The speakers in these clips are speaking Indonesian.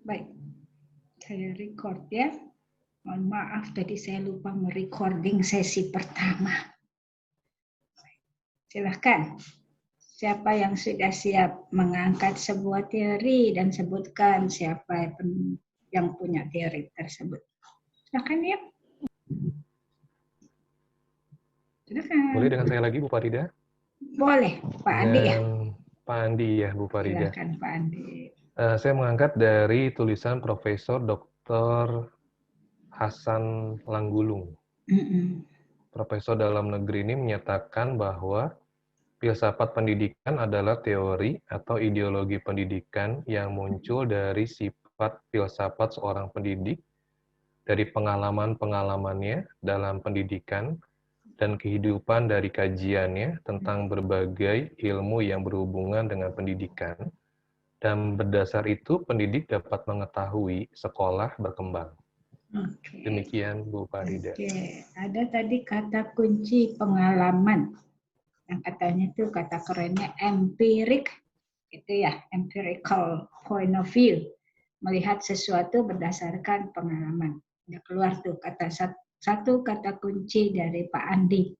Baik, saya record ya. Mohon maaf tadi saya lupa merecording sesi pertama. Silahkan. Siapa yang sudah siap mengangkat sebuah teori dan sebutkan siapa yang punya teori tersebut. Silahkan ya. Silahkan. Boleh dengan saya lagi, Bu Farida? Boleh, Pak Andi ya. Pak Andi ya, Bu Farida. Silahkan Pak Andi. Saya mengangkat dari tulisan Profesor Dr. Hasan Langgulung. Profesor dalam negeri ini menyatakan bahwa filsafat pendidikan adalah teori atau ideologi pendidikan yang muncul dari sifat filsafat seorang pendidik, dari pengalaman-pengalamannya dalam pendidikan, dan kehidupan dari kajiannya tentang berbagai ilmu yang berhubungan dengan pendidikan. Dan berdasar itu, pendidik dapat mengetahui sekolah berkembang. Oke. Demikian, Bu Farida. Oke. Ada tadi kata kunci pengalaman. Yang katanya itu kata kerennya empirik. Itu ya, empirical point of view. Melihat sesuatu berdasarkan pengalaman. Ya, keluar tuh kata satu kata kunci dari Pak Andi.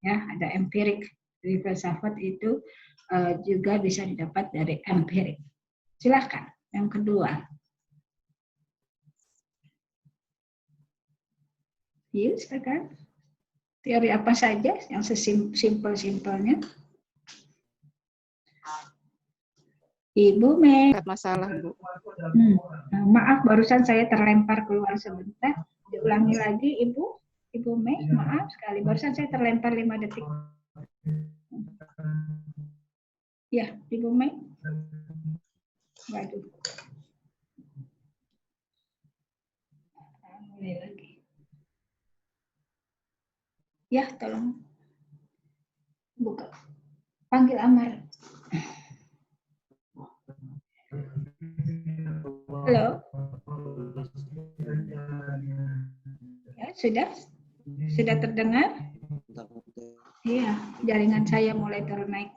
Ya, ada empirik. Di filsafat itu juga bisa didapat dari empirik. Silakan. Yang kedua. Yuk, silakan. Teori apa saja yang sesimpel-simpelnya? Ibu Mei. Masalah, Bu. Maaf, barusan saya terlempar keluar sebentar. Diulangi lagi, Ibu. Ibu Mei, maaf sekali. Barusan saya terlempar 5 detik. Ya, Ibu Mei. Waduh. Mulai lagi. Ya, tolong. Buka. Panggil Amar. Halo. Ya, sudah terdengar? Iya, jaringan saya mulai ternaik.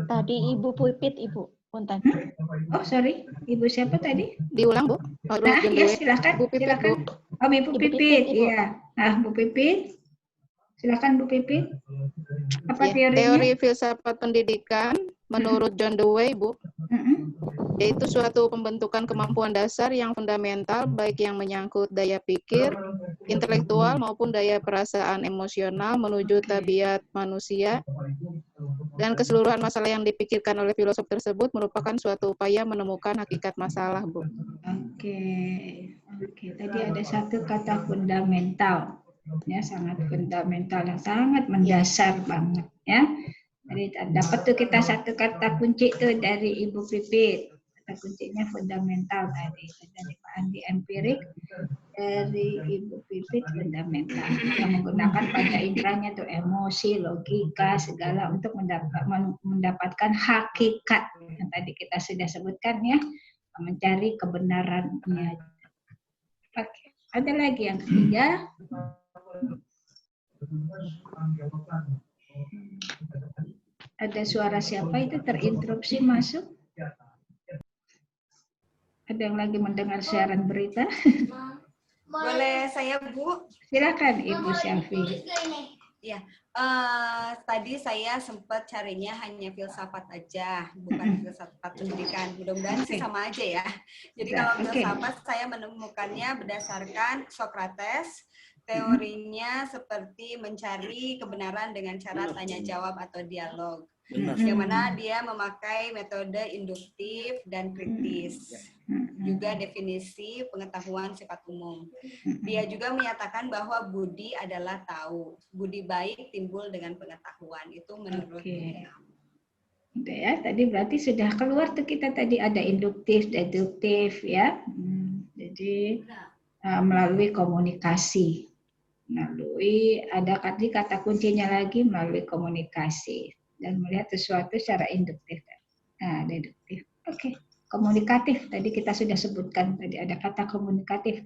Tadi Ibu Pipit, Ibu. Punten. Oh, sorry. Ibu siapa tadi? Diulang, Bu. Nah, ya, silakan. Bu Pipit, silakan. Bu. Oh, Ibu Pipit. Ibu. Iya. Nah, Bu Pipit. Silakan Bu Pipit. Apa Ya, teorinya? teori filsafat pendidikan menurut John Dewey, Bu. Yaitu suatu pembentukan kemampuan dasar yang fundamental, baik yang menyangkut daya pikir, intelektual, maupun daya perasaan emosional menuju tabiat manusia. Dan keseluruhan masalah yang dipikirkan oleh filosof tersebut merupakan suatu upaya menemukan hakikat masalah, Bu. Oke. Tadi ada satu kata fundamental. Ya, sangat fundamental dan sangat mendasar banget ya. Jadi dapat tuh kita satu kata kunci tuh dari Ibu Pipit. Kata kuncinya fundamental tadi. Dari Pak Andi empirik, dari Ibu Pipit fundamental. Yang menggunakan panca inderanya tuh emosi, logika, segala untuk mendapatkan hakikat yang tadi kita sudah sebutkan ya, mencari kebenarannya. Oke. Ada lagi yang ketiga. Ada suara siapa itu terinterupsi masuk? Ada yang lagi mendengar siaran berita? Boleh saya, Bu? Silakan Ibu Syafi. Ya, tadi saya sempat carinya hanya filsafat aja, bukan filsafat pendidikan. Mudah-mudahan sih sama aja ya. Jadi kalau filsafat saya menemukannya berdasarkan Socrates. Teorinya seperti mencari kebenaran dengan cara tanya jawab atau dialog. Yang mana dia memakai metode induktif dan kritis. Juga definisi pengetahuan sifat umum. Dia juga menyatakan bahwa budi adalah tahu. Budi baik timbul dengan pengetahuan. Itu menurut dia. Udah ya, tadi berarti sudah keluar tuh kita tadi ada induktif, deduktif ya. Jadi melalui komunikasi. Melalui ada kata kuncinya lagi melalui komunikasi dan melihat sesuatu secara induktif. Nah, deduktif. Oke. Komunikatif tadi kita sudah sebutkan tadi ada kata komunikatif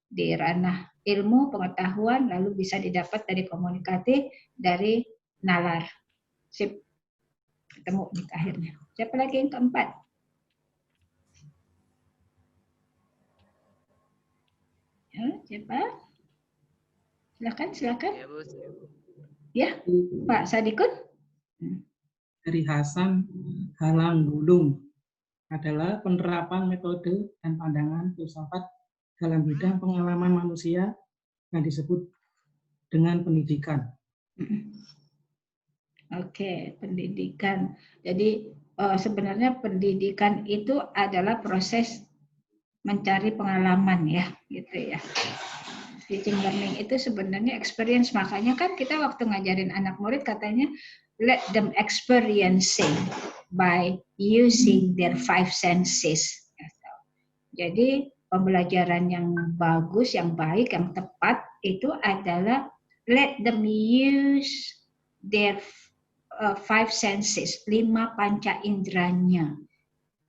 di ranah ilmu pengetahuan lalu bisa didapat dari komunikatif dari nalar. Sip. ketemu di akhirnya. Siapa lagi yang keempat? Ya, siapa? Silakan. Ya, Bu. Ya, Pak Sadikun. Dari Hasan Halanggulung adalah penerapan metode dan pandangan filsafat dalam bidang pengalaman manusia yang disebut dengan pendidikan. Oke, pendidikan. Jadi sebenarnya pendidikan itu adalah proses mencari pengalaman ya, gitu ya. Teaching learning itu sebenarnya experience, makanya kan kita waktu ngajarin anak murid katanya let them experiencing by using their 5 senses. Jadi pembelajaran yang bagus, yang baik, yang tepat itu adalah let them use their 5 senses, 5 panca inderanya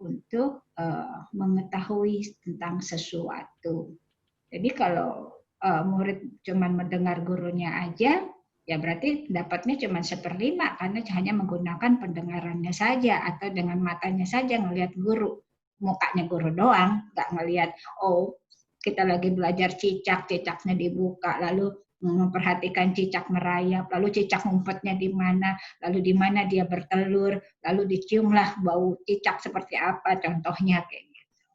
untuk mengetahui tentang sesuatu. Jadi kalau murid cuma mendengar gurunya aja, ya berarti dapatnya cuma 1/5 karena hanya menggunakan pendengarannya saja atau dengan matanya saja ngelihat guru, mukanya guru doang, nggak ngelihat oh kita lagi belajar cicak, cicaknya dibuka, lalu memperhatikan cicak merayap, lalu cicak ngumpetnya di mana, lalu di mana dia bertelur, lalu diciumlah bau cicak seperti apa, contohnya kayak gitu.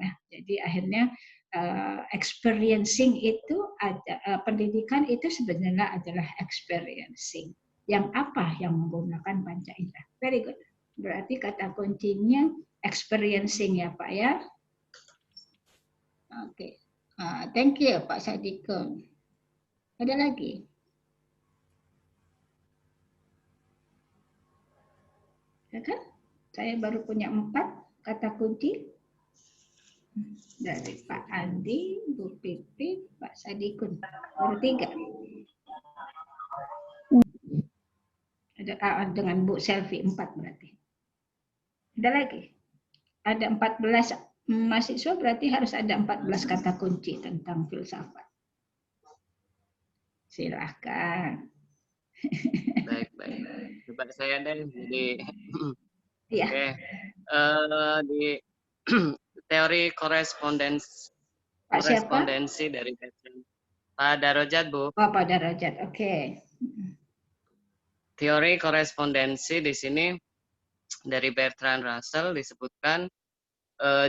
Nah, jadi akhirnya experiencing itu ada, pendidikan itu sebenarnya adalah experiencing. Yang apa? Yang menggunakan panca indera. Very good. Berarti kata kuncinya experiencing ya Pak ya. Oke. Thank you Pak Sadikun. Ada lagi? Ya kan? Saya baru punya 4 kata kunci. Dari Pak Andi, Bu Pipit, Pak Sadikun. Baru 3. Ada dengan Bu Selvi 4 berarti. Ada lagi? Ada 14 mahasiswa berarti harus ada 14 kata kunci tentang filsafat. Silahkan. Baik. Coba saya deh. Jadi, Iya. Oke. Di teori korespondensi dari Pak Darajat, Bu. Oh, Pak Darajat. Oke. Teori korespondensi di sini dari Bertrand Russell disebutkan,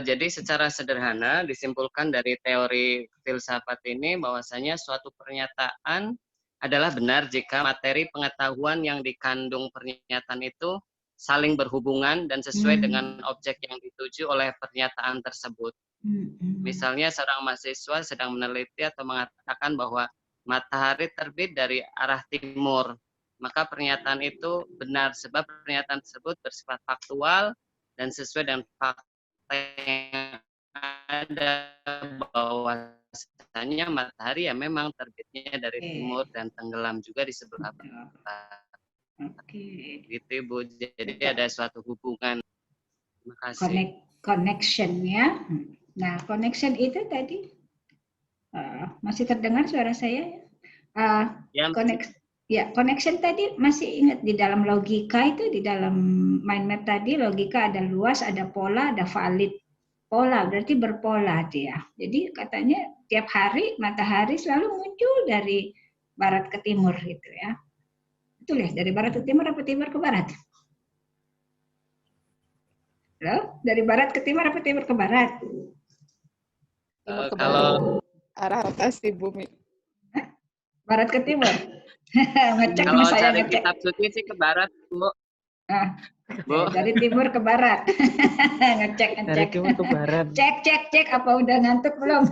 jadi secara sederhana disimpulkan dari teori filsafat ini bahwasanya suatu pernyataan adalah benar jika materi pengetahuan yang dikandung pernyataan itu saling berhubungan dan sesuai dengan objek yang dituju oleh pernyataan tersebut. Misalnya seorang mahasiswa sedang meneliti atau mengatakan bahwa matahari terbit dari arah timur, maka pernyataan itu benar sebab pernyataan tersebut bersifat faktual dan sesuai dengan fakta yang ada bahwasanya matahari ya memang terbitnya dari timur dan tenggelam juga di sebelah barat. Gitu Bu, jadi ada suatu hubungan. Terima kasih. Connection ya. Nah, connection itu tadi masih terdengar suara saya? Connection tadi masih ingat di dalam logika itu, di dalam mind map tadi logika ada luas, ada pola, ada valid. Pola berarti berpola dia. Jadi katanya tiap hari matahari selalu muncul dari barat ke timur gitu ya. Betul ya, dari barat ke timur apa timur ke barat? Halo? Dari barat ke timur apa timur ke barat? Timur ke barat. Arah rotasi bumi. Barat ke timur. Ngecek kalau saya cari ngecek. Kitab suci sih ke barat, Bu. Bu. Dari timur ke barat. ngecek. Dari timur ke barat. Cek apa udah ngantuk belum?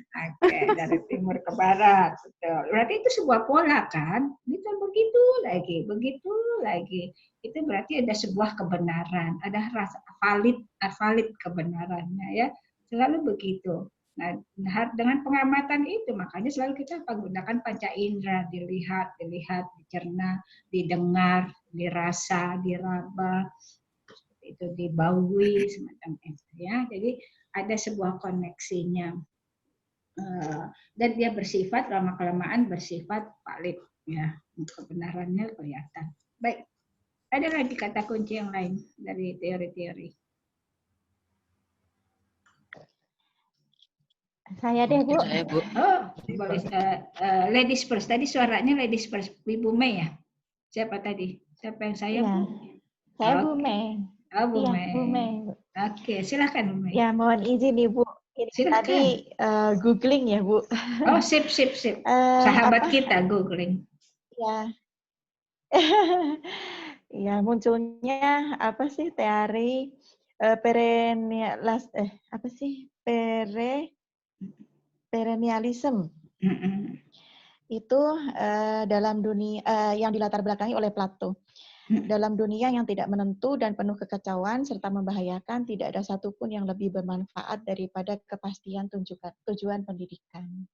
Oke, dari timur ke barat. Betul. Berarti itu sebuah pola kan? Begitu lagi. Itu berarti ada sebuah kebenaran, ada rasa valid kebenarannya ya. Selalu begitu. Nah, dengan pengamatan itu makanya selalu kita menggunakan panca indera, dilihat, dicerna, didengar, dirasa, diraba, itu dibaui semacam itu ya. Jadi ada sebuah koneksinya. Dan dia bersifat lama-kelamaan bersifat valid ya, kebenarannya kelihatan. Baik. Ada lagi kata kunci yang lain dari teori-teori? Saya deh, Bu. Saya, Bu. Oh, boleh. Ladies first. Tadi suaranya ladies first. Ibu Mei ya? Siapa tadi? Siapa yang saya, Ya, Bu? saya Bu Oke. Mei. Oh, Bu Iya, Mei. Bu Mei. Oke, silakan Bu Mei. Ya, mohon izin Ibu. Ini Silakan. tadi googling ya, Bu. Oh, sip. Sahabat Apa? kita googling. Ya. Ya, munculnya apa sih teori apa sih perennialism itu dalam dunia yang dilatar belakangi oleh Plato. Dalam dunia yang tidak menentu dan penuh kekacauan serta membahayakan, tidak ada satupun yang lebih bermanfaat daripada kepastian tujuan pendidikan.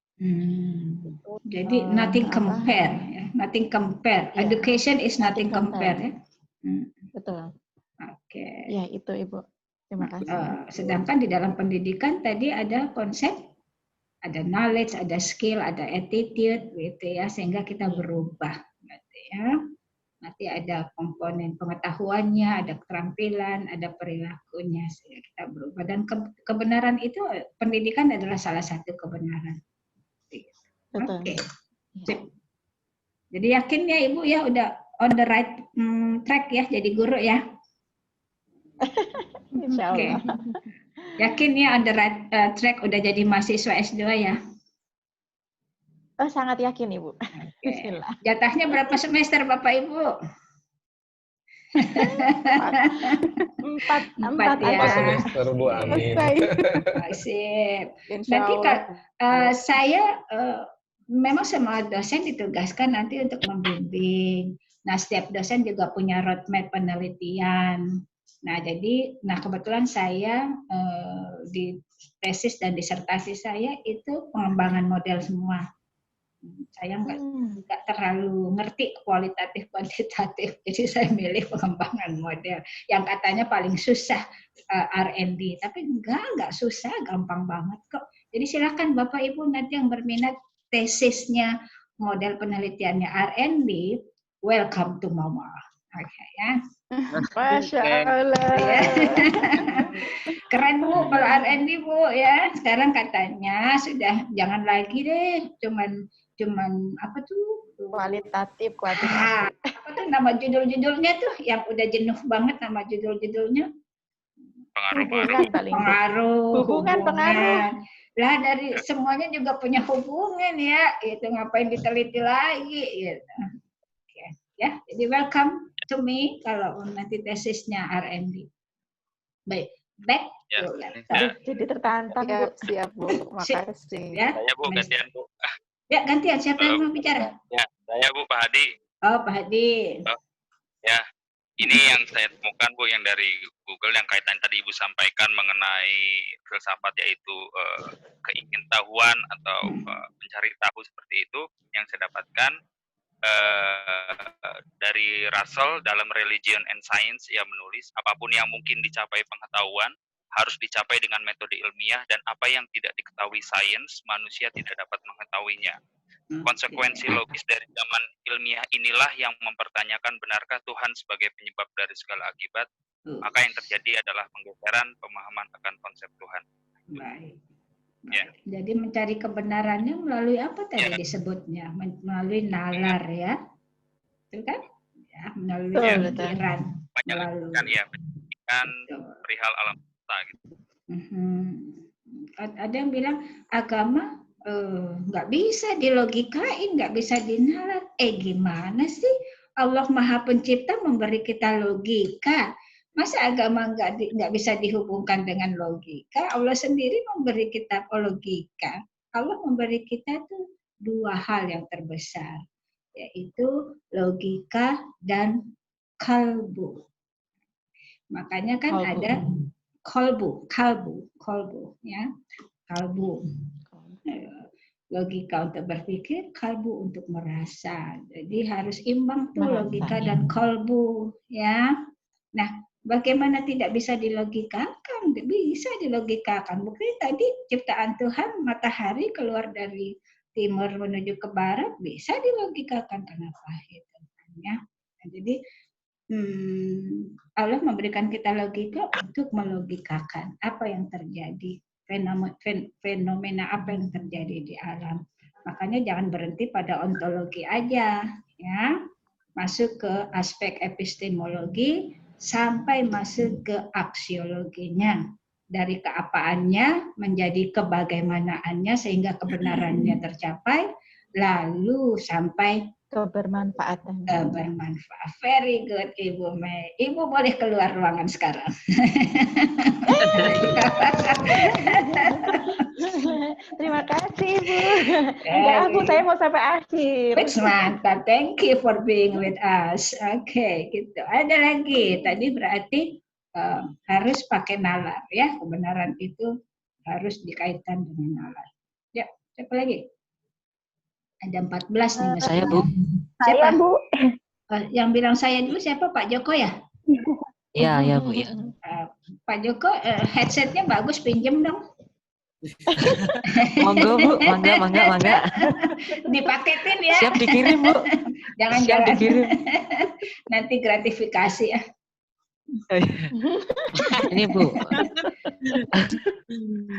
Jadi nothing compare, ya. Nothing compare. Ya, Education is nothing compare, ya. Betul. Oke. Ya, itu Ibu. Terima kasih. Sedangkan di dalam pendidikan tadi ada konsep, ada knowledge, ada skill, ada attitude, gitu ya, sehingga kita berubah, gitu ya. Nanti ada komponen pengetahuannya, ada keterampilan, ada perilakunya, sehingga kita berubah. Dan kebenaran itu, pendidikan adalah salah satu kebenaran. Betul. Oke. Jadi yakin ya Ibu ya udah on the right track ya jadi guru ya. Insya Allah. Yakin ya on the right track udah jadi mahasiswa S2 ya. Oh, sangat yakin Ibu. Bismillah. Jatahnya berapa semester Bapak Ibu? Empat ya. 4 semester Bu, amin. Sip. Nanti saya memang semua dosen ditugaskan nanti untuk membimbing. Nah, setiap dosen juga punya roadmap penelitian. Nah, kebetulan saya di tesis dan disertasi saya itu pengembangan model semua. Saya nggak terlalu ngerti kualitatif kuantitatif, jadi saya milih pengembangan model yang katanya paling susah R&D, tapi nggak susah, gampang banget kok. Jadi silakan Bapak Ibu nanti yang berminat tesisnya model penelitiannya R&D, welcome to Mama. Oke ya. Masya Allah. Ya. Keren Bu kalau R&D Bu ya. Sekarang katanya sudah jangan lagi deh cuman apa tuh kualitatif. Apa tuh nama judul-judulnya tuh yang udah jenuh banget nama judul-judulnya? Hubungan. Lah dari semuanya juga punya hubungan ya, itu ngapain diteliti lagi gitu. Oke, ya. Jadi welcome to me kalau nanti tesisnya R&D. Baik, back. Ya. Jadi tertantang Bu. Siap Bu, makasih. Ya. Saya Bu, gantian Bu. Ya, gantian. Siapa yang mau bicara? Ya, saya Bu, Pak Hadi. Oh, Pak Hadi. Ya, ini yang saya temukan Bu, yang dari Google yang kaitan tadi Ibu sampaikan mengenai filsafat, yaitu keingintahuan atau mencari tahu seperti itu, yang saya dapatkan dari Russell dalam Religion and Science. Ia menulis, apapun yang mungkin dicapai pengetahuan harus dicapai dengan metode ilmiah, dan apa yang tidak diketahui sains, manusia tidak dapat mengetahuinya. Konsekuensi logis dari zaman ilmiah inilah yang mempertanyakan benarkah Tuhan sebagai penyebab dari segala akibat. Maka yang terjadi adalah penggeseran pemahaman akan konsep Tuhan. Baik. Ya. Jadi mencari kebenarannya melalui apa tadi disebutnya? Melalui nalar ya. Itu kan? Ya, melalui pemikiran. Pendidikan perihal alam semesta gitu. Ada yang bilang agama nggak bisa dilogikain, nggak bisa dinalar. Gimana sih? Allah Maha Pencipta memberi kita logika. Masa agama nggak bisa dihubungkan dengan logika? Allah sendiri memberi kita logika. Allah memberi kita tuh dua hal yang terbesar, yaitu logika dan kalbu. Makanya kan ada kalbu, ya, kalbu. Logika untuk berpikir, kalbu untuk merasa. Jadi harus imbang tuh logika dan kalbu, ya. Nah, bagaimana tidak bisa dilogikakan? Bisa dilogikakan. Bukti tadi ciptaan Tuhan, matahari keluar dari timur menuju ke barat, bisa dilogikakan. Kenapa? Gitu. Ya. Nah, jadi Allah memberikan kita logika untuk melogikakan apa yang terjadi, fenomena apa yang terjadi di alam. Makanya jangan berhenti pada ontologi aja, ya. Masuk ke aspek epistemologi sampai masuk ke aksiologinya. Dari keapaannya menjadi kebagaimanaannya sehingga kebenarannya tercapai, lalu sampai kebermanfaatan. Bermanfaat. Very good, Ibu Mei. Ibu boleh keluar ruangan sekarang. Terima kasih, Ibu. Enggak, aku saya mau sampai akhir. Mantap. Thank you for being with us. Oke, gitu. Ada lagi. Tadi berarti harus pakai nalar, ya. Kebenaran itu harus dikaitkan dengan nalar. Ya, siapa lagi? Ada 14 nih. Saya, Bu. Siapa? Saya, Bu. Yang bilang saya dulu siapa? Pak Joko ya? Iya, ya, Bu, ya. Pak Joko, headsetnya bagus, pinjem dong. Monggo, Bu. Mangga. Dipaketin ya. Siap dikirim, Bu. Jangan dikirim. Nanti gratifikasi ya. Ini, Bu.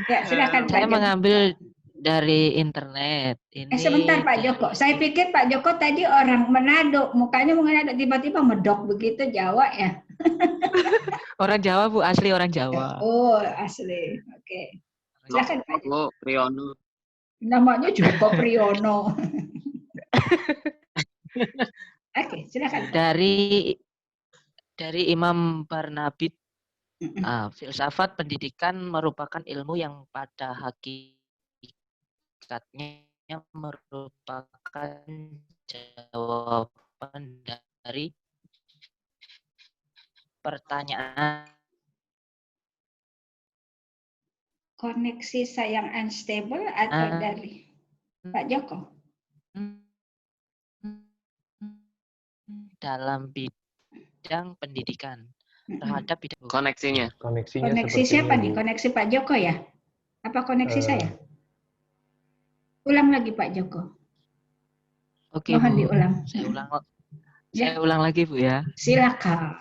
Ya, silakan Pak Saya Joko. mengambil dari internet. Ini sebentar Pak Joko. Saya pikir Pak Joko tadi orang Manado, mukanya Manado, tiba-tiba medok begitu Jawa ya. Orang Jawa, Bu, asli orang Jawa. Oh, asli. Oke. Silakan Pak Joko. Priyono. Namanya Joko Priyono. Oke, silakan. Dari Imam Barnabit, filsafat pendidikan merupakan ilmu yang pada hakikatnya merupakan jawaban dari pertanyaan. Koneksi saya yang unstable atau dari Pak Joko? Dalam bidang pendidikan terhadap bidang koneksinya. Koneksi siapa nih? Koneksi Pak Joko ya? Apa koneksi saya? Ulang lagi Pak Joko. Oke, mohon Bu. Diulang. Saya ulang lagi, Bu, ya. Silakan.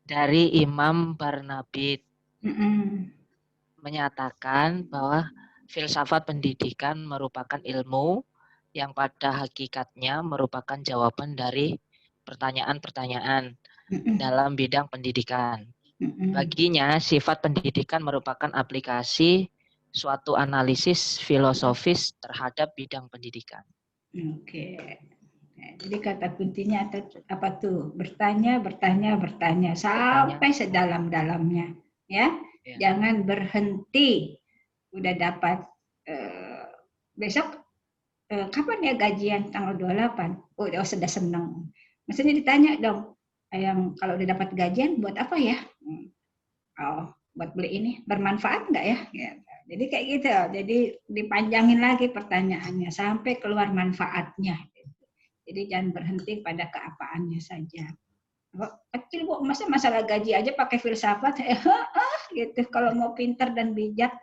Dari Imam Barnabit menyatakan bahwa filsafat pendidikan merupakan ilmu yang pada hakikatnya merupakan jawaban dari pertanyaan-pertanyaan dalam bidang pendidikan. Baginya, sifat pendidikan merupakan aplikasi suatu analisis filosofis terhadap bidang pendidikan. Oke. Jadi kata kuncinya apa tuh? Bertanya sampai sedalam-dalamnya, ya. Jangan berhenti. Udah dapat besok kapan ya gajian tanggal 28? Oh, sudah senang. Maksudnya ditanya dong, yang kalau udah dapat gajian buat apa ya? Oh, buat beli ini, bermanfaat nggak ya? Jadi kayak gitu. Jadi dipanjangin lagi pertanyaannya sampai keluar manfaatnya. Jadi jangan berhenti pada keapaannya saja. Kecil Bu, masalah gaji aja pakai filsafat, gitu. Kalau mau pintar dan bijak,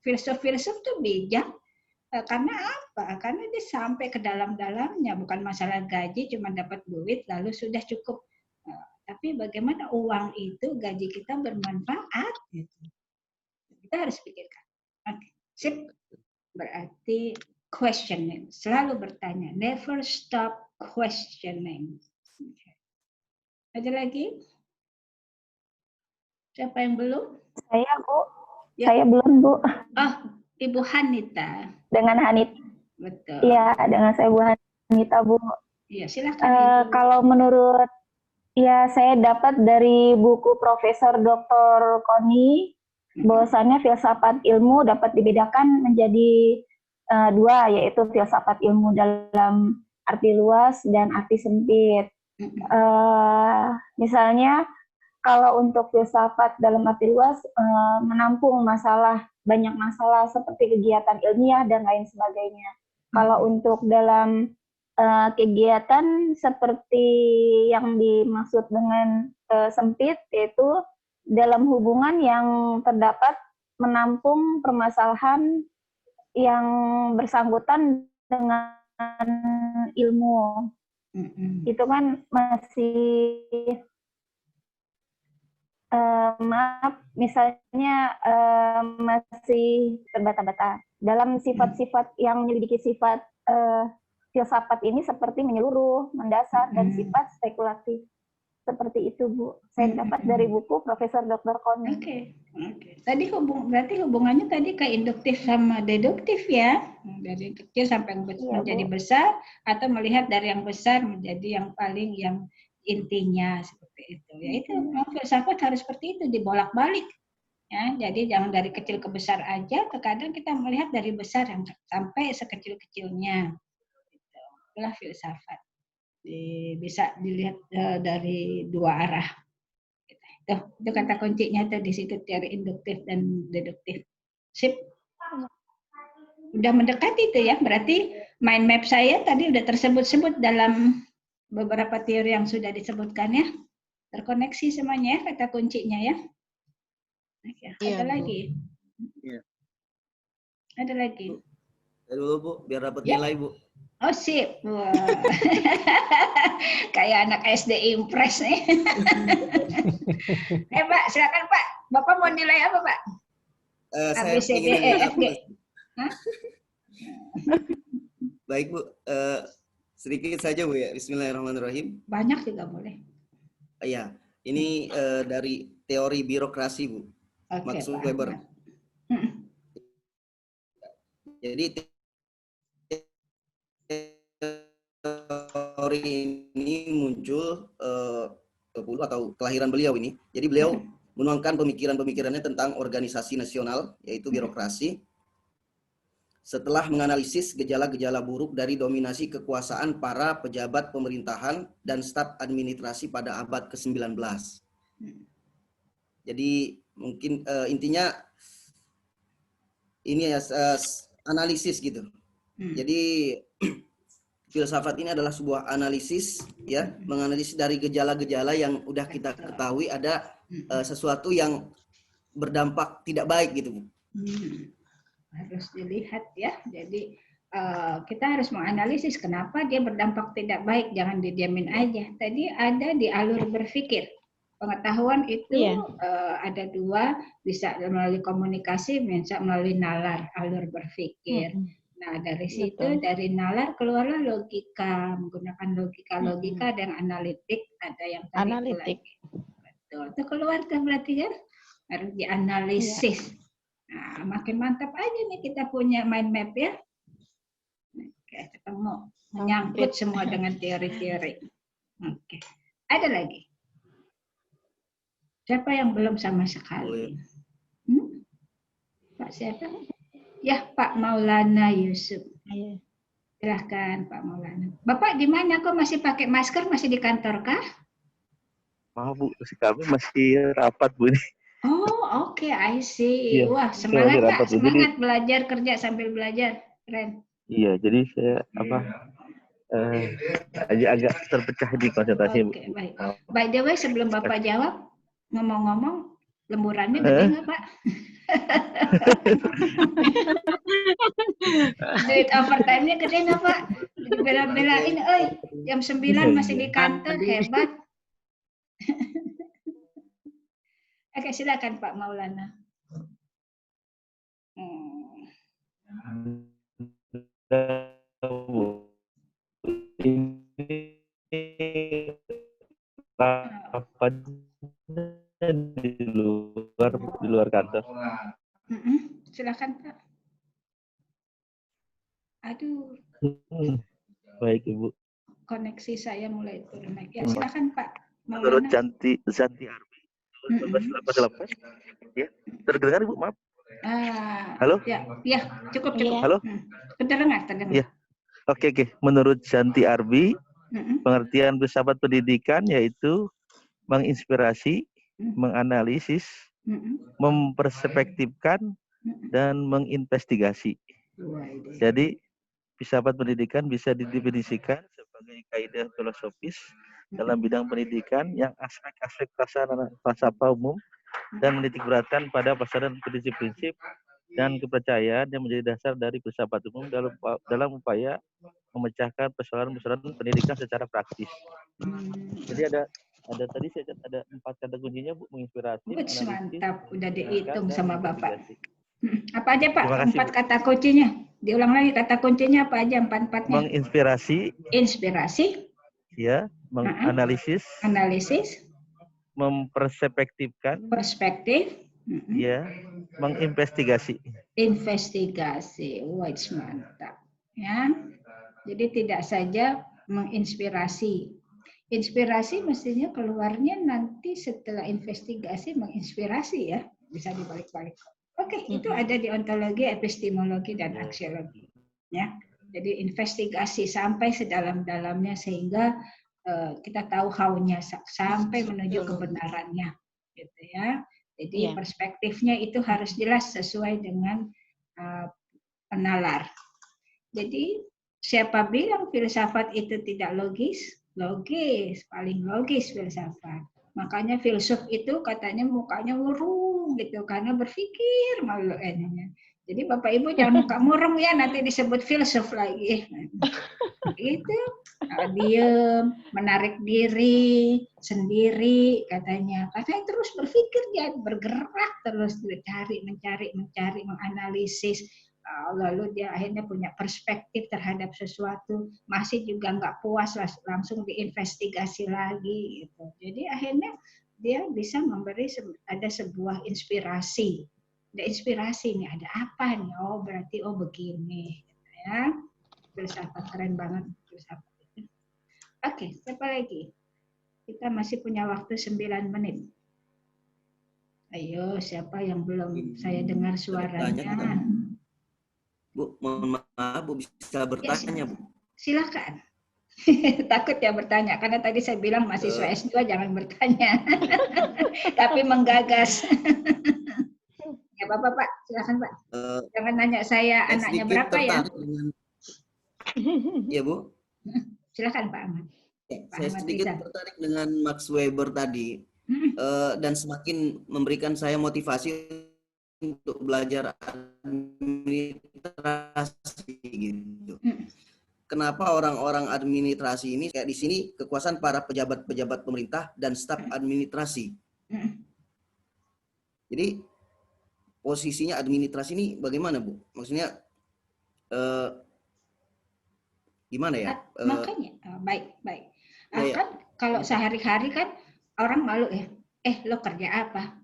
filsuf tuh bijak. Karena apa? Karena dia sampai ke dalam-dalamnya, bukan masalah gaji, cuma dapat duit lalu sudah cukup. Tapi bagaimana uang itu, gaji kita bermanfaat, gitu. Kita harus pikirkan. Oke, sip. Berarti questioning, selalu bertanya, never stop questioning. Ada lagi? Siapa yang belum? Saya, Bu. Ya. Saya belum, Bu. Oh, Ibu Hanita. Dengan Hanit. Betul. Iya, dengan saya Bu Hanita, Bu. Iya, silakan. Kalau menurut saya dapat dari buku Profesor Dr. Koni, bahwasannya filsafat ilmu dapat dibedakan menjadi dua, yaitu filsafat ilmu dalam arti luas dan arti sempit. Misalnya kalau untuk filsafat dalam arti luas menampung banyak masalah seperti kegiatan ilmiah dan lain sebagainya. Kalau untuk dalam kegiatan seperti yang dimaksud dengan sempit, yaitu dalam hubungan yang terdapat menampung permasalahan yang bersangkutan dengan ilmu. Itu kan masih maaf, misalnya masih terbata-bata. Dalam sifat-sifat yang menyelidiki sifat filsafat ini seperti menyeluruh, mendasar, dan sifat spekulatif. Seperti itu, Bu. Saya dapat dari buku Profesor Dr. Koni. Oke. Tadi berarti hubungannya tadi ke induktif sama deduktif ya? Dari kecil sampai menjadi besar, atau melihat dari yang besar menjadi yang paling yang intinya seperti itu. Ya itu filsafat harus seperti itu, dibolak-balik. Ya, jadi jangan dari kecil ke besar aja, terkadang kita melihat dari besar yang sampai sekecil-kecilnya. Itulah filsafat. Bisa dilihat dari dua arah. Itu kata kuncinya tuh di situ, teori induktif dan deduktif. Sip. Udah mendekati itu ya, berarti mind map saya tadi udah tersebut-sebut dalam beberapa teori yang sudah disebutkan ya. Terkoneksi semuanya ya, kata kuncinya ya. Oke, ada lagi? Iya. Ada lagi? Dulu Bu, biar dapat Ya. nilai Bu. Oh sip, wah. Kayak anak SD Impres nih. Pak, silakan Pak. Bapak mau nilai apa Pak? Saya ingin ABCDEFG. Baik Bu, sedikit saja Bu ya. Bismillahirrahmanirrahim. Banyak juga boleh. Iya, ini dari teori birokrasi Bu. Oke, Max Pak Weber. Jadi teori ini muncul atau kelahiran beliau ini. Jadi beliau menuangkan pemikiran-pemikirannya tentang organisasi nasional, yaitu birokrasi. Setelah menganalisis gejala-gejala buruk dari dominasi kekuasaan para pejabat pemerintahan dan staf administrasi pada abad ke-19. Jadi mungkin intinya ini ya analisis gitu. Jadi filsafat ini adalah sebuah analisis ya, menganalisis dari gejala-gejala yang udah kita ketahui ada sesuatu yang berdampak tidak baik gitu, Bu. Harus dilihat ya. Jadi kita harus menganalisis kenapa dia berdampak tidak baik, jangan didiamin aja. Tadi ada di alur berpikir. Pengetahuan itu ada dua, bisa melalui komunikasi, bisa melalui nalar, alur berpikir. Nah, dari situ, dari nalar keluarlah logika, menggunakan logika dan analitik, ada yang tadi analitik. Betul, itu keluar tuh berarti kan, harus dianalisis. Nah, makin mantap aja nih kita punya mind map ya. Oke, ketemu, menyangkut semua dengan teori-teori. Oke, ada lagi? Siapa yang belum sama sekali? Pak siapa? Ya, Pak Maulana Yusuf. Silahkan Pak Maulana. Bapak di mana? Kok masih pakai masker? Masih di kantor kah? Maaf Bu, kami masih rapat Bu ini. Oh, oke, I see. Iya, wah, semangat rapat, Pak, semangat jadi, belajar, kerja sambil belajar. Keren. Iya, jadi saya agak terpecah di konsentrasi. Oke, baik. By the way, sebelum Bapak jawab, ngomong-ngomong, lemburannya gede nggak Pak? Duit overtime-nya gede nggak Pak? Bela-belain, jam 9 masih di kantor, hebat. Oke, silakan Pak Maulana. Ini apa di luar kantor. Silakan Pak. Aduh. Baik Ibu. Koneksi saya mulai turun naik. Ya silakan Pak. Menurut Zanti Arbi 1988, ya terdengar Ibu, maaf. Halo? Ya, cukup. Halo? Terdengar. Ya. Oke. Menurut Zanti Arbi, pengertian filsafat pendidikan yaitu menginspirasi, menganalisis, memperspektifkan, dan menginvestigasi. Jadi, filsafat pendidikan bisa didefinisikan sebagai kaidah filosofis dalam bidang pendidikan yang aspek-aspek falsafah umum dan menitikberatkan pada pasaran prinsip-prinsip dan kepercayaan yang menjadi dasar dari filsafat umum dalam upaya memecahkan persoalan-persoalan pendidikan secara praktis. Jadi ada tadi saya ada 4 kata kuncinya, Bu: menginspirasi, analisis, mantap, udah dihitung dan sama Bapak. investigasi. Apa aja Pak? Terima kasih, 4 kata kuncinya. Diulang lagi kata kuncinya apa aja 4-4-nya? Menginspirasi, inspirasi, ya, menganalisis, analisis, memperspektifkan, perspektif, ya, menginvestigasi. Investigasi. Wah, mantap. Ya. Jadi tidak saja menginspirasi. Inspirasi mestinya keluarnya nanti setelah investigasi menginspirasi ya. Bisa dibalik-balik. Oke, itu ada di ontologi, epistemologi, dan aksiologi. Ya. Jadi investigasi sampai sedalam-dalamnya sehingga kita tahu how-nya sampai menuju kebenarannya. Gitu ya. Jadi perspektifnya itu harus jelas sesuai dengan penalar. Jadi siapa bilang filsafat itu tidak logis? Logis, paling logis filsafat. Makanya filsuf itu katanya mukanya murung gitu karena berpikir malu enaknya. Jadi Bapak Ibu jangan muka murung ya, nanti disebut filsuf lagi. Itu diem, menarik diri sendiri katanya. Katanya terus berpikir dia bergerak terus mencari, menganalisis. Lalu dia akhirnya punya perspektif terhadap sesuatu, masih juga nggak puas, langsung diinvestigasi lagi gitu. Jadi akhirnya dia bisa memberi ada sebuah inspirasi. Ada inspirasi nih, ada apa nih? Oh berarti begini gitu ya. Filsafat keren banget filsafat itu. Oke, siapa lagi? Kita masih punya waktu 9 menit. Ayo, siapa yang belum saya dengar suaranya? Bu, mohon maaf, Bu, bisa bertanya, Bu? Silakan. Takut ya bertanya, karena tadi saya bilang mahasiswa S2 jangan bertanya. Tapi menggagas. Ya Bapak, Pak, silakan Pak. Jangan nanya saya anaknya berapa ya. Iya, Bu. Silakan Pak Ahmad. Saya sedikit tertarik dengan Max Weber tadi. Dan semakin memberikan saya motivasi untuk belajar administrasi gitu. Kenapa orang-orang administrasi ini kayak di sini kekuasaan para pejabat-pejabat pemerintah dan staf administrasi. Jadi posisinya administrasi ini bagaimana, Bu? Maksudnya gimana ya? Makanya baik. Kan kalau sehari-hari kan orang malu ya. Lo kerja apa?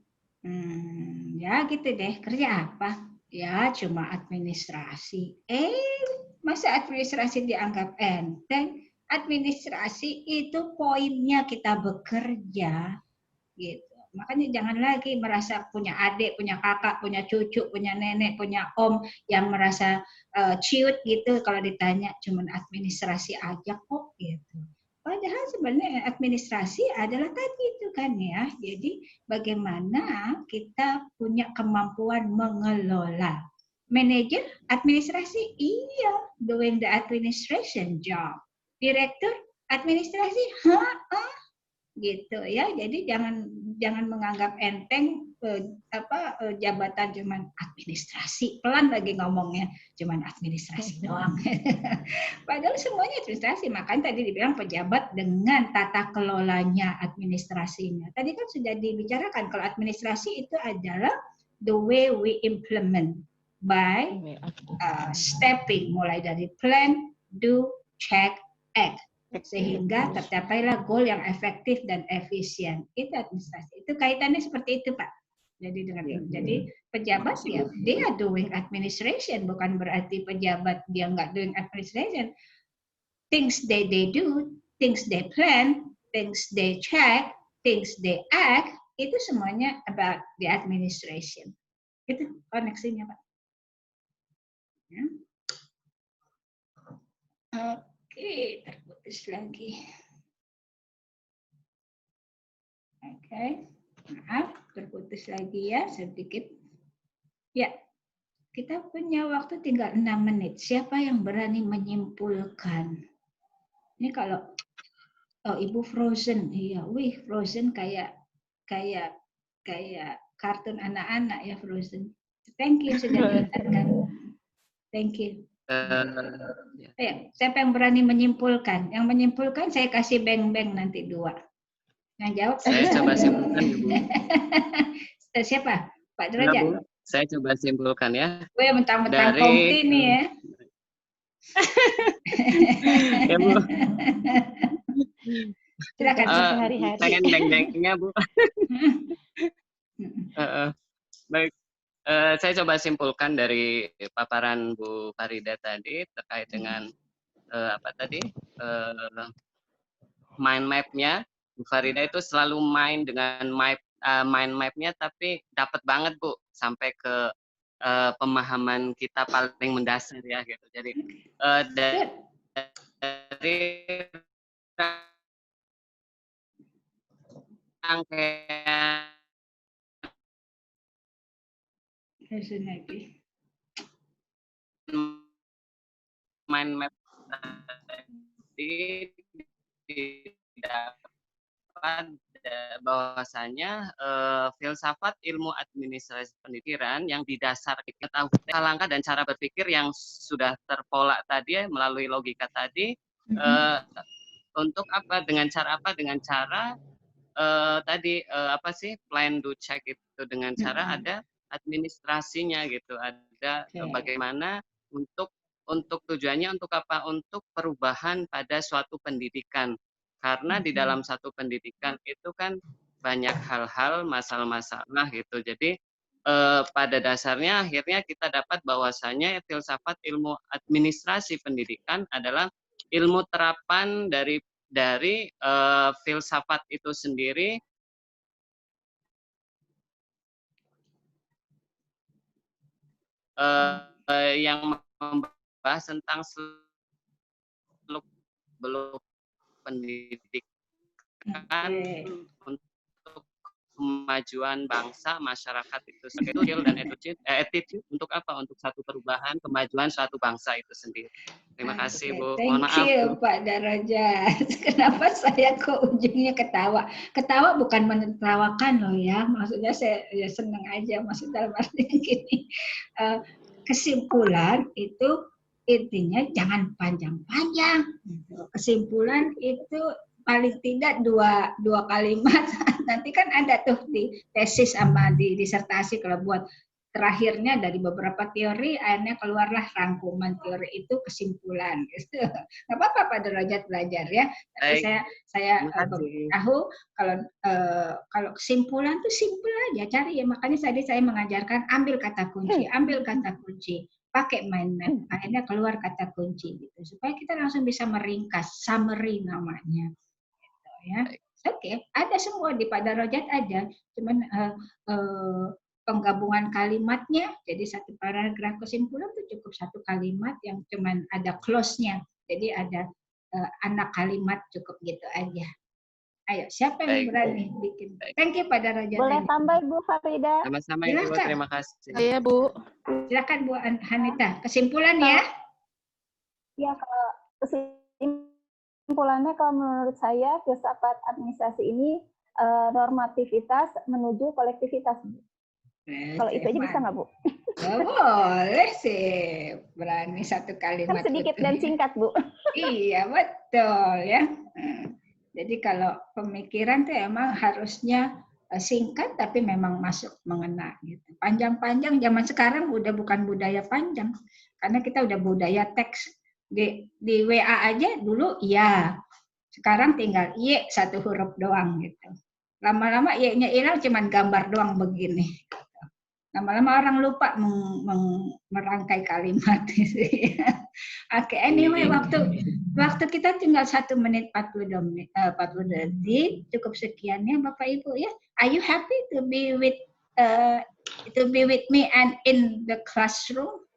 Ya gitu deh, kerja apa? Ya cuma administrasi. Masa administrasi dianggap enteng? Administrasi itu poinnya kita bekerja, gitu. Makanya jangan lagi merasa punya adik, punya kakak, punya cucu, punya nenek, punya om yang merasa ciut gitu kalau ditanya cuman administrasi aja kok gitu. Padahal sebenarnya administrasi adalah tadi itu kan ya. Jadi bagaimana kita punya kemampuan mengelola. Manajer administrasi, iya, doing the administration job. Direktur administrasi, gitu ya. Jadi jangan menganggap enteng jabatan cuman administrasi, pelan lagi ngomongnya, cuman administrasi doang. Padahal semuanya administrasi, makanya tadi dibilang pejabat dengan tata kelolanya administrasinya. Tadi kan sudah dibicarakan kalau administrasi itu adalah the way we implement by stepping, mulai dari plan, do, check, act. Sehingga tercapailah goal yang efektif dan efisien. Itu administrasi. Itu kaitannya seperti itu, Pak. Jadi pejabat ya dia doing administration, bukan berarti pejabat dia nggak doing administration. Things they do, things they plan, things they check, things they act, itu semuanya about the administration. Itu koneksinya, Pak. Ya. Oke, terputus lagi. Oke. Maaf, terputus lagi ya sedikit. Ya, kita punya waktu tinggal 6 menit. Siapa yang berani menyimpulkan? Ini kalau Ibu Frozen, iya, Frozen kayak kartun anak-anak ya Frozen. Thank you sudah diingatkan. Thank you. Ya, siapa yang berani menyimpulkan? Yang menyimpulkan saya kasih beng-beng nanti 2. Yang jawab saya coba simpulkan ya, Bu. Siapa? Pak Derajat? Bu, saya coba simpulkan ya. Gue mentang-mentang komti nih ya. Ya, Bu. Silakan sehari-hari. Pengen beng-bengnya, Bu. Baik. Saya coba simpulkan dari paparan Bu Farida tadi terkait dengan apa tadi mind map-nya. Bu Farida itu selalu main dengan mind map-nya, tapi dapat banget Bu sampai ke pemahaman kita paling mendasar ya gitu. Jadi dari rangkaian mind map tadi didapat bahwasanya filsafat ilmu administrasi pendidikan yang didasar kita tahu langkah dan cara berpikir yang sudah terpola tadi melalui logika tadi untuk apa, dengan cara apa, dengan cara tadi apa sih, plan do check itu, dengan cara ada administrasinya gitu, ada bagaimana untuk tujuannya untuk apa, untuk perubahan pada suatu pendidikan, karena di dalam satu pendidikan itu kan banyak hal-hal, masalah-masalah gitu. Jadi pada dasarnya akhirnya kita dapat bahwasanya filsafat ilmu administrasi pendidikan adalah ilmu terapan dari filsafat itu sendiri yang membahas tentang seluk-beluk pendidikan untuk kemajuan bangsa, masyarakat itu sendiri, dan attitude untuk apa? Untuk satu perubahan, kemajuan suatu bangsa itu sendiri. Terima kasih, Bu. Mohon maaf. Thank you, Pak Derajat. Kenapa saya kok ujungnya ketawa? Ketawa bukan menertawakan loh ya. Maksudnya saya ya senang aja. Maksud dalam arti gini. Kesimpulan itu intinya jangan panjang-panjang. Kesimpulan itu paling tidak dua kalimat. Nanti kan ada tuh di tesis sama di disertasi kalau buat terakhirnya dari beberapa teori akhirnya keluarlah rangkuman teori itu kesimpulan gitu. Nggak apa-apa Pak Derajat belajar ya. Tapi saya tahu kalau kesimpulan tuh simpel aja cari ya. Makanya tadi saya mengajarkan ambil kata kunci, pakai mind map, akhirnya keluar kata kunci gitu. Supaya kita langsung bisa meringkas, summary namanya. Gitu, ya. Oke, ada semua di Pak Derajat ada, cuman penggabungan kalimatnya, jadi satu paragraf kesimpulan itu cukup satu kalimat yang cuman ada close-nya, jadi ada anak kalimat cukup gitu aja. Ayo, siapa yang berani bikin? Thank you Pak Derajat. Boleh tambah Bu Farida? Sama-sama Ibu, terima kasih. Iya Bu. Silakan Bu Hanita, kesimpulan ya. Ya, kalau kesimpulannya kalau menurut saya filsafat administrasi ini normativitas menuju kolektivitas. Kalau itu aja bisa nggak Bu? Boleh sih, berani satu kalimat. Kan sedikit dan singkat Bu. Iya betul ya. Jadi kalau pemikiran tuh emang harusnya singkat tapi memang masuk mengena gitu. Panjang-panjang zaman sekarang udah bukan budaya panjang, karena kita udah budaya teks. Di WA aja dulu ya, sekarang tinggal Y satu huruf doang gitu. Lama-lama Y-nya hilang, cuman gambar doang begini. Lama-lama orang lupa merangkai kalimat. Oke, anyway, waktu kita tinggal 1 menit 40 detik, cukup sekian ya Bapak Ibu ya. Are you happy to be with me and in the classroom?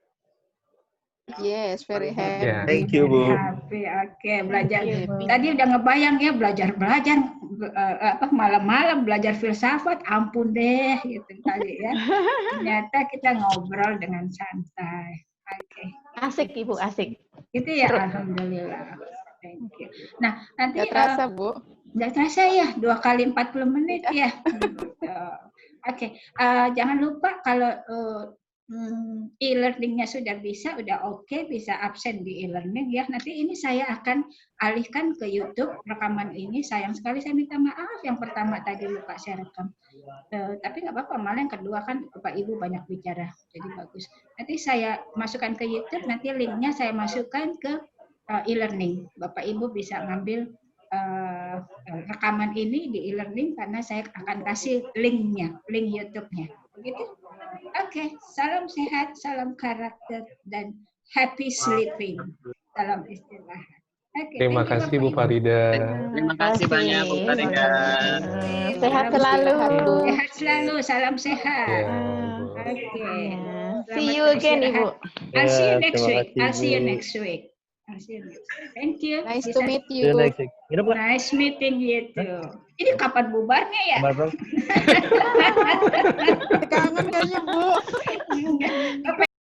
Yes, very happy. Yeah. Thank you, Bu. Happy, oke. Belajar. Tadi udah ngebayang ya belajar malam-malam belajar filsafat, ampun deh gitu kali ya. Ternyata kita ngobrol dengan santai. Oke. Asik Ibu, asik. Gitu ya, alhamdulillah. Thank you. Nah, nanti Nggak terasa Bu. Nggak terasa ya, 2 kali 40 menit ya. Oke. Jangan lupa kalau e-learningnya sudah bisa, udah oke, bisa absen di e-learning ya. Nanti ini saya akan alihkan ke YouTube rekaman ini. Sayang sekali saya minta maaf yang pertama tadi lupa saya rekam. Tapi nggak apa-apa, malah yang kedua kan Bapak Ibu banyak bicara, jadi bagus. Nanti saya masukkan ke YouTube, nanti linknya saya masukkan ke e-learning. Bapak Ibu bisa ngambil rekaman ini di e-learning karena saya akan kasih linknya, link YouTube-nya. Begitu? Oke, salam sehat, salam karakter, dan happy sleeping. Salam istirahat. Okay, terima kasih Bu Farida. Terima kasih banyak Bu Farida. Sehat selalu. Sehat selalu, salam sehat. Ya, Okay. See you again, Ibu. I'll see you next week. I'll see you next week. Thank you. Nice to meet See you you. next week. Nice meeting you too. Ini kapan bubarnya ya? Kangen kayaknya, Bu.